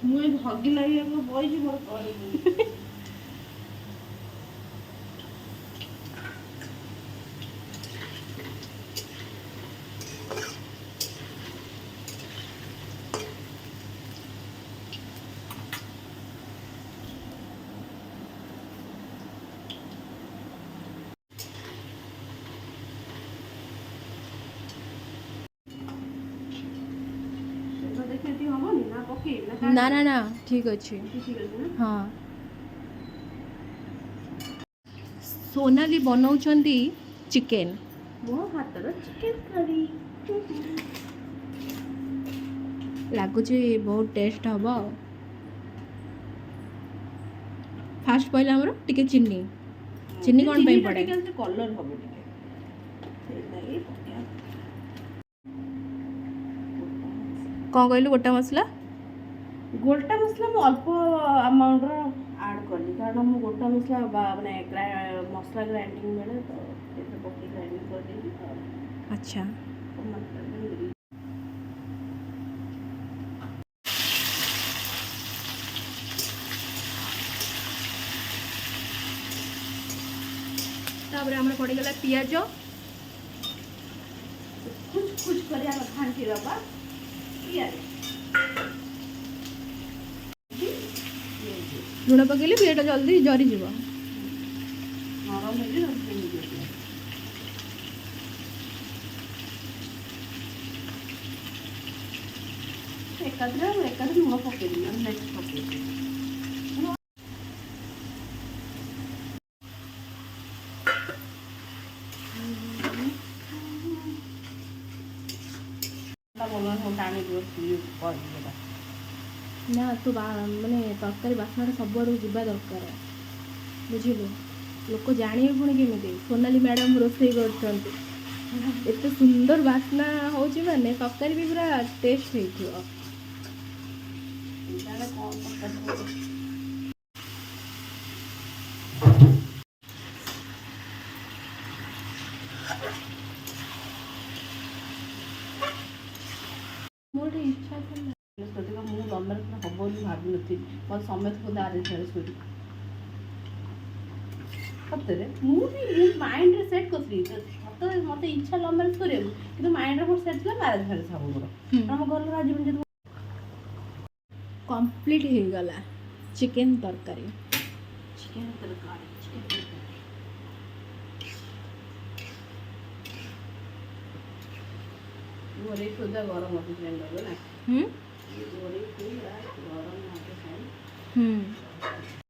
मुझे हगी लगे बॉयज मोर करे ना ना ना ठीक अच्छे। हाँ सोनाली बनाउछन्ती चिकेन मो हातर चिकेन करी लगुच बहुत टेस्ट हम। फास्ट पहले हमर टिके चीनी चीनी कौन पे पड़े कलर हम टिके कौन कहलु गोटा मसला गोटा मसला मु अल्प अमाउंट रो ऐड करली कारण मु गोटा मसला माने मसला ग्राइंडिंग बेले तो एते पक्की ग्राइंडिंग कर देली तो अच्छा तापर हमर पड़ी गला पियाज कुछ कुछ करिया खांची रबा पियाज लुण पकेले पियाज जल्दी जरी जीव नरम हेली एकाद्रे लुण पकेली नेक्स्ट पकेली ना तो माने तरकारी बासना सब आड़ जावा दरकार बुझिलु लोक जानिए पुणी केमी सोनाली मैडम रोसई कर एत सुंदर बासना होची माने तरकारी भी पूरा टेस्ट होइथियो। मोर इच्छा था ମୁଁ ଗଭର୍ଣ୍ଣମେଣ୍ଟ ହବ ବୋଲି ଭାବିନଥିଲି ମୋର ସମସ୍ତେ ବୋଧେ ଆରେଞ୍ଜ ଶୋଇ ସତରେ ମୁଁ ବି ମାଇଣ୍ଡରେ ସେଟ୍ କରିଥିଲି ସତରେ ମୋତେ ଇଚ୍ଛା ଲଭ୍ ମ୍ୟାରେଜ୍ କରିବାକୁ କିନ୍ତୁ ମାଇଣ୍ଡରେ ମୋର ସେଟ୍ ଥିଲା ମ୍ୟାରେଜ୍ ଫ୍ୟାରେଜ୍ ହବ ମୋର ଆମ ଘର ରାଜି ଯଦି कंप्लीट हो गला चिकेन तरकारी ଚିକେନ୍ ତରକାରୀ ଘରେ ଖୋଜା ଗରମ ଅଛି ସିଲିଣ୍ଡର ନା ଘରେ ଖୋଜା ଗରମ